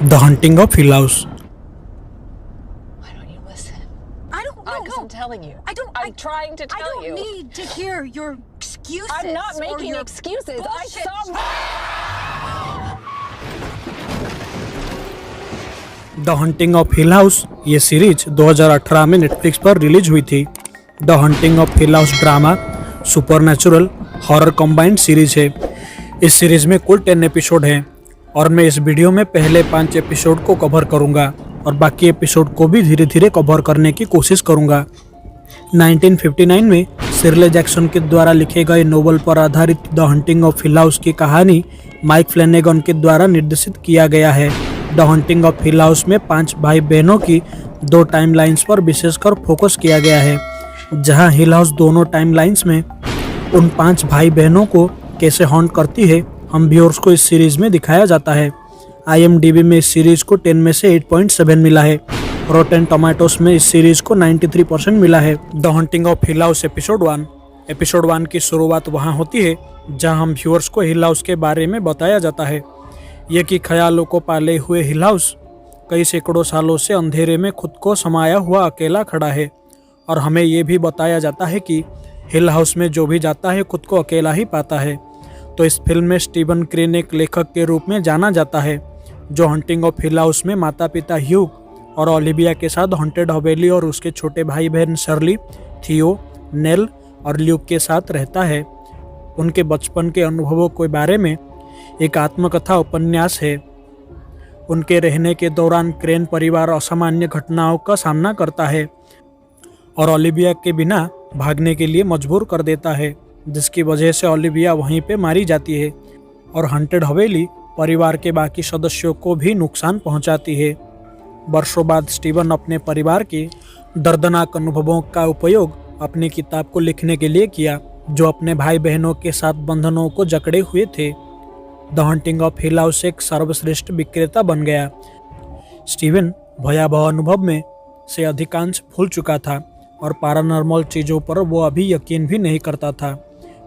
The Haunting of Hill House. Why don't you listen? I don't know. Because I'm telling you. I'm trying to tell you. I don't need to hear your excuses. I'm not or making your excuses. bullshit. The hunting of hill house ये series 2018 में Netflix पर release हुई थी। The hunting of hill house drama supernatural horror combined series है। इस series में कुल 10 episode हैं और मैं इस वीडियो में पहले 5 एपिसोड को कवर करूंगा और बाकी एपिसोड को भी धीरे धीरे कवर करने की कोशिश करूंगा। 1959 में शिर्ले जैक्सन के द्वारा लिखे गए नोवेल पर आधारित the hunting of hill house की कहानी माइक फ्लैनेगन के द्वारा निर्देशित किया गया है। The hunting of hill house में 5 भाई बहनों की 2 टाइमलाइंस पर विशेषकर फोकस किया गया है, जहां हिल हाउस दोनों टाइमलाइंस में उन 5 भाई बहनों को कैसे हॉन्ट करती है हम व्यूअर्स को इस सीरीज में दिखाया जाता है। IMDb में इस सीरीज को 10 में से 8.7 मिला है। रोटेन टोमेटोस में इस सीरीज को 93% मिला है। The hunting of hill house episode 1 की शुरुआत वहां होती है जहां हम व्यूअर्स को हिल हाउस के बारे में बताया जाता है। ये कि ख्यालों को पाले हुए हिल हाउस कई सैकड़ों सालों से अंधेरे में खुद को समाया हुआ अकेला खड़ा है और हमें ये भी बताया जाता है कि हिल हाउस में जो भी जाता है खुद को अकेला ही पाता है। तो इस फिल्म में स्टीवन क्रेन एक लेखक के रूप में जाना जाता है जो हंटिंग ऑफ हिल हाउस में माता पिता ह्यूग और ओलिविया के साथ हॉन्टेड हवेली और उसके छोटे भाई बहन शर्ली, थियो, नेल और ल्यूक के साथ रहता है। उनके बचपन के अनुभवों के बारे में एक आत्मकथा उपन्यास है। उनके रहने के दौरान क्रेन परिवार असामान्य घटनाओं का सामना करता है और ओलिविया के बिना भागने के लिए मजबूर कर देता है, जिसकी वजह से ओलिविया वहीं पे मारी जाती है और हंटेड हवेली परिवार के बाकी सदस्यों को भी नुकसान पहुंचाती है। वर्षों बाद स्टीवन अपने परिवार के दर्दनाक अनुभवों का उपयोग अपनी किताब को लिखने के लिए किया, जो अपने भाई बहनों के साथ बंधनों को जकड़े हुए थे। The hunting of hill house एक सर्वश्रेष्ठ विक्रेता बन गया। स्टीवन भयावह अनुभव में से अधिकांश भूल चुका था और पैरानॉर्मल चीज़ों पर वो अभी यकीन भी नहीं करता था।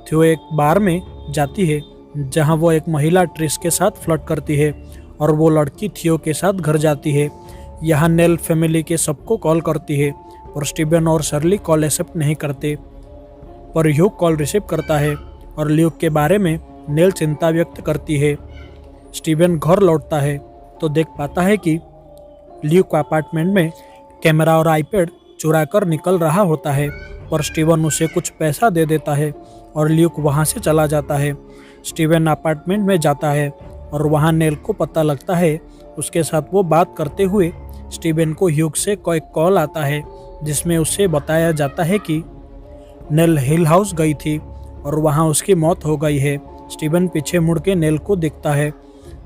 थियो एक बार में जाती है जहां वो एक महिला ट्रिस के साथ फ्लर्ट करती है और वो लड़की थियो के साथ घर जाती है। यहाँ नेल फैमिली के सबको कॉल करती है और स्टीवन और शर्ली कॉल एक्सेप्ट नहीं करते, पर ह्यूग कॉल रिसीव करता है और ल्यूक के बारे में नेल चिंता व्यक्त करती है। स्टीवन घर लौटता है तो देख पाता है कि ल्यूक अपार्टमेंट में कैमरा और आईपैड चुरा कर निकल रहा होता है, पर स्टीवन उसे कुछ पैसा दे देता है और ल्यूक वहां से चला जाता है। स्टीवन अपार्टमेंट में जाता है और वहां नेल को पता लगता है। उसके साथ वो बात करते हुए स्टीवन को ह्यूग से कोई कॉल आता है जिसमें उसे बताया जाता है कि नेल हिल हाउस गई थी और वहां उसकी मौत हो गई है। स्टीवन पीछे मुड़ के नेल को देखता है।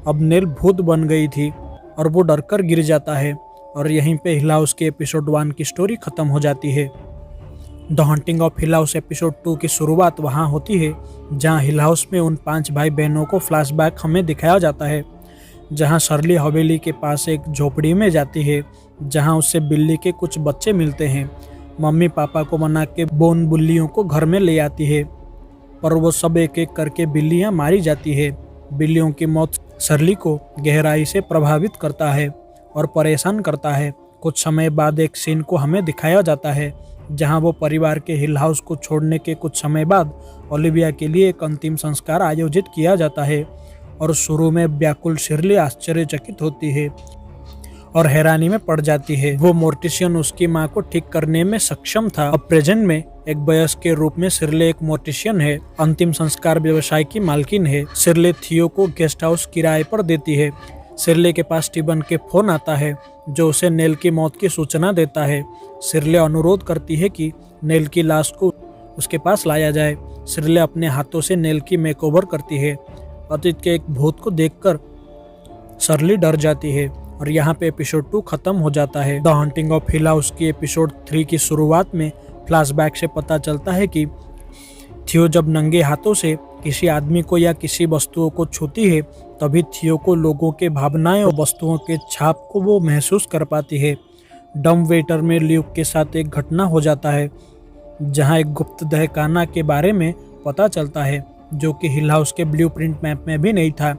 अब नेल भूत बन गई थी और वो डरकर गिर जाता है और यहीं पे हिल हाउस के एपिसोड 1 की स्टोरी खत्म हो जाती है। The hunting of hill house episode 2 की शुरुआत वहां होती है जहां हिल हाउस में उन 5 भाई बहनों को फ्लैशबैक हमें दिखाया जाता है, जहां शर्ली हवेली के पास एक झोपड़ी में जाती है जहां उससे बिल्ली के कुछ बच्चे मिलते हैं। मम्मी पापा को मना के बोन बुल्लियों को घर में ले आती है, पर वो सब एक एक करके बिल्लियां मारी जाती है। बिल्लियों की मौत शर्ली को गहराई से प्रभावित करता है और परेशान करता है। कुछ समय बाद एक सीन को हमें दिखाया जाता है जहां वो परिवार के हिल हाउस को छोड़ने के कुछ समय बाद ओलिविया के लिए एक अंतिम संस्कार आयोजित किया जाता है और शुरू में व्याकुल शिर्ली आश्चर्यचकित होती है और हैरानी में पड़ जाती है। वो मोर्टिशियन उसकी मां को ठीक करने में सक्षम था। अब प्रेजेंट में एक वयस्क के रूप में शिर्ले एक मोर्टिशियन है, अंतिम संस्कार व्यवसाय की मालकिन है। शिर्ले थियो को गेस्ट हाउस किराए पर देती है। शिर्ले के पास स्टीवन के फोन आता है जो उसे नेल की मौत की सूचना देता है। शिर्ले अनुरोध करती है कि नेल की लाश को उसके पास लाया जाए। शिर्ले अपने हाथों से नेल की मेकओवर करती है। अतीत के एक भूत को देखकर शर्ली डर जाती है और यहाँ पे एपिसोड 2 खत्म हो जाता है। The hunting of hill house की एपिसोड 3 की शुरुआत में फ्लैशबैक से पता चलता है कि थियो जब नंगे हाथों से किसी आदमी को या किसी वस्तुओं को छूती है तभी थियो को लोगों के भावनाएं और वस्तुओं के छाप को वो महसूस कर पाती है। डम वेटर में ल्यूक के साथ एक घटना हो जाता है जहां एक गुप्त दहकाना के बारे में पता चलता है जो कि हिल हाउस के ब्लूप्रिंट मैप में भी नहीं था।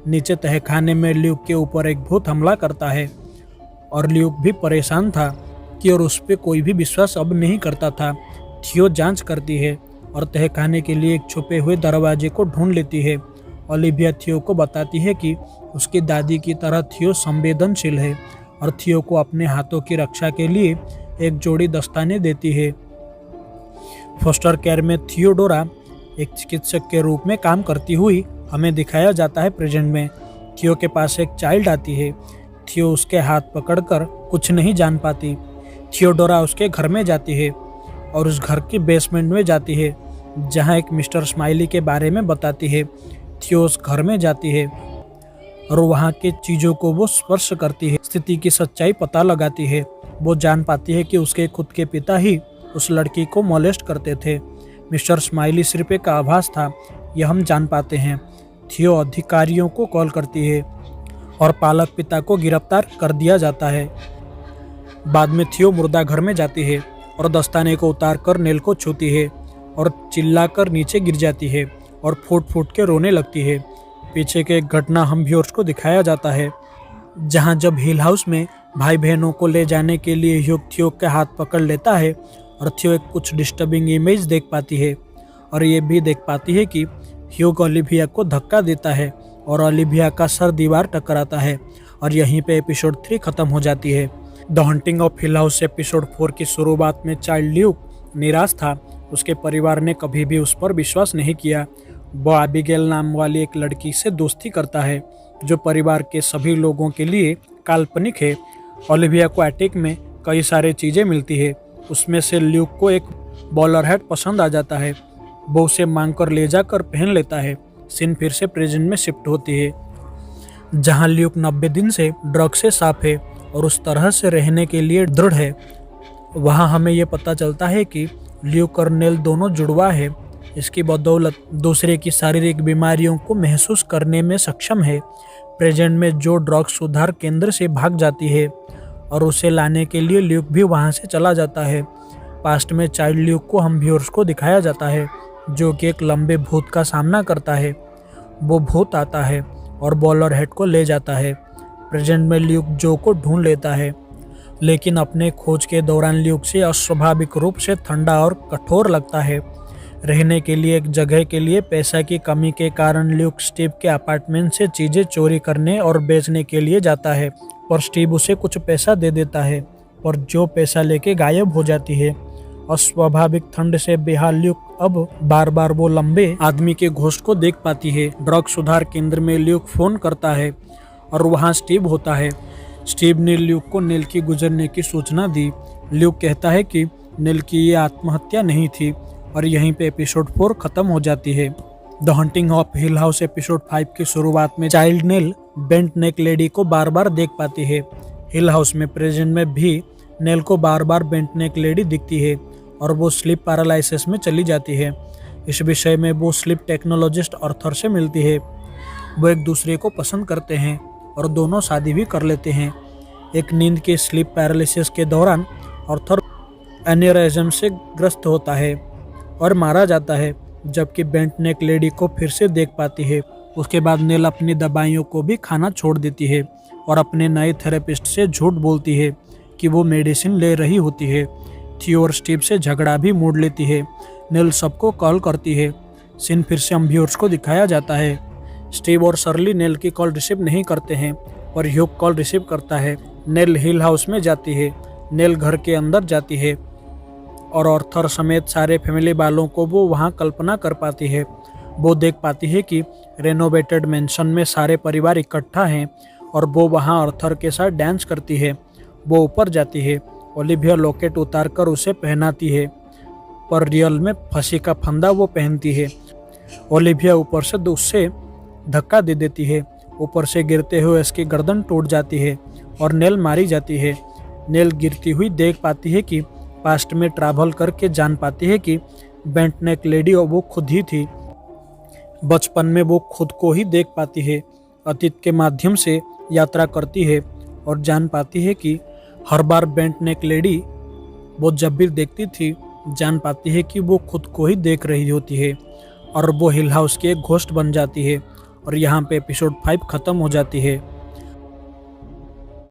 नीचे तहखाने में ल्यूक के ऊपर एक भूत हमला करता है और ल्यूक भी परेशान था कि और उस पर कोई भी विश्वास अब नहीं करता था। थियो जांच करती है और तहखाने के लिए एक छुपे हुए दरवाजे को ढूंढ लेती है। ओलिविया थियो को बताती है कि उसकी दादी की तरह थियो संवेदनशील है और थियो को अपने हाथों की रक्षा के लिए एक जोड़ी दस्ताने देती है। फोस्टर केयर में थियोडोरा एक चिकित्सक के रूप में काम करती हुई हमें दिखाया जाता है। प्रेजेंट में थियो के पास एक चाइल्ड आती है। थियो उसके हाथ पकड़कर कुछ नहीं जान पाती। थियोडोरा उसके घर में जाती है और उस घर की बेसमेंट में जाती है जहां एक मिस्टर स्माइली के बारे में बताती है। थियो उस घर में जाती है और वहां के चीज़ों को वो स्पर्श करती है, स्थिति की सच्चाई पता लगाती है। वो जान पाती है कि उसके खुद के पिता ही उस लड़की को मोलेस्ट करते थे। मिस्टर स्माइली सिर्फ एक आभास था, यह हम जान पाते हैं। थियो अधिकारियों को कॉल करती है और पालक पिता को गिरफ्तार कर दिया जाता है। बाद में थियो मुर्दा घर में जाती है और दस्ताने को उतार कर नेल को छूती है और चिल्लाकर नीचे गिर जाती है और फूट फूट के रोने लगती है। पीछे के एक घटना हम व्यूअर्स को दिखाया जाता है जहां जब हिल हाउस में भाई बहनों को ले जाने के लिए ह्यूग थियो के हाथ पकड़ लेता है और थियो एक कुछ डिस्टर्बिंग इमेज देख पाती है और ये भी देख पाती है कि ह्यूग ओलिविया को धक्का देता है और ओलिविया का सर दीवार टकराता है और यहीं पे एपिसोड 3 खत्म हो जाती है। The hunting of hill house episode 4 की शुरुआत में चाइल्ड ल्यूक निराश था। उसके परिवार ने कभी भी उस पर विश्वास नहीं किया। वो एबिगेल नाम वाली एक लड़की से दोस्ती करता है जो परिवार के सभी लोगों के लिए काल्पनिक है। ओलिविया को अटैक में कई सारी चीज़ें मिलती है, उसमें से ल्यूक को एक बॉलर हैट पसंद आ जाता है। वो उसे मांग कर ले जाकर पहन लेता है। सीन फिर से प्रेजेंट में शिफ्ट होती है जहां ल्यूक 90 दिन से ड्रग से साफ है और उस तरह से रहने के लिए दृढ़ है। वहां हमें यह पता चलता है कि ल्यूक और नेल दोनों जुड़वा है। इसकी बदौलत दूसरे की शारीरिक बीमारियों को महसूस करने में सक्षम है। प्रेजेंट में जो ड्रग सुधार केंद्र से भाग जाती है और उसे लाने के लिए ल्यूक भी वहां से चला जाता है। पास्ट में चाइल्ड ल्यूक को हम व्यूअर्स को दिखाया जाता है जो कि एक लंबे भूत का सामना करता है। वो भूत आता है और बॉलर हेड को ले जाता है। प्रेजेंट में ल्यूक जो को ढूंढ लेता है, लेकिन अपने खोज के दौरान ल्यूक से अस्वाभाविक रूप से ठंडा और कठोर लगता है। रहने के लिए एक जगह के लिए पैसा की कमी के कारण ल्यूक स्टीव के अपार्टमेंट से चीज़ें चोरी करने और बेचने के लिए जाता है और स्टीव उसे कुछ पैसा दे देता है और जो पैसा लेके गायब हो जाती है। अस्वाभाविक ठंड से बेहाल ल्यूक अब बार बार वो लंबे आदमी के घोस्ट को देख पाती है। ड्रग सुधार केंद्र में ल्यूक फोन करता है और वहाँ स्टीव होता है। स्टीव ने ल्यूक को नेल की गुजरने की सूचना दी। ल्यूक कहता है कि नेल की ये आत्महत्या नहीं थी और यहीं पे एपिसोड 4 खत्म हो जाती है। The hunting of hill house episode 5 की शुरुआत में चाइल्ड नेल बेंट नेक लेडी को बार बार देख पाती है। हिल हाउस में प्रेजेंट में भी नेल को बार बार बेंट नेक लेडी दिखती है और वो स्लीप पैरालिसिस में चली जाती है। इस विषय में वो स्लीप टेक्नोलॉजिस्ट आर्थर से मिलती है। वो एक दूसरे को पसंद करते हैं और दोनों शादी भी कर लेते हैं। एक नींद के स्लीप पैरालिसिस के दौरान आर्थर एनेरिज्म से ग्रस्त होता है और मारा जाता है, जबकि बेंट नेक लेडी को फिर से देख पाती है। उसके बाद नेल अपनी दवाइयों को भी खाना छोड़ देती है और अपने नए थेरेपिस्ट से झूठ बोलती है कि वो मेडिसिन ले रही होती है। थियो और स्टीव से झगड़ा भी मोड़ लेती है। नेल सबको कॉल करती है। सीन फिर से हम व्यूअर्स को दिखाया जाता है। स्टीव और शर्ली नेल की कॉल रिसीव नहीं करते हैं और ह्यूग कॉल रिसीव करता है। नेल हिल हाउस में जाती है। नेल घर के अंदर जाती है और आर्थर समेत सारे फैमिली वालों को वो वहाँ कल्पना कर पाती है। वो देख पाती है कि रेनोवेटेड मेंशन में सारे परिवार इकट्ठा हैं और वो वहाँ आर्थर के साथ डांस करती है। वो ऊपर जाती है। ओलिविया लॉकेट उतारकर उसे पहनाती है, पर रियल में फांसी का फंदा वो पहनती है। ओलिविया ऊपर से उससे धक्का दे देती है। ऊपर से गिरते हुए इसकी गर्दन टूट जाती है और नेल मारी जाती है। नेल गिरती हुई देख पाती है कि पास्ट में ट्रैवल करके जान पाती है कि बेंट नेक लेडी वो खुद ही थी। बचपन में वो खुद को ही देख पाती है। अतीत के माध्यम से यात्रा करती है और जान पाती है कि हर बार बेंट नेक लेडी वो जब भी देखती थी, जान पाती है कि वो खुद को ही देख रही होती है और वो हिल हाउस की एक घोस्ट बन जाती है और यहाँ पे एपिसोड 5 ख़त्म हो जाती है।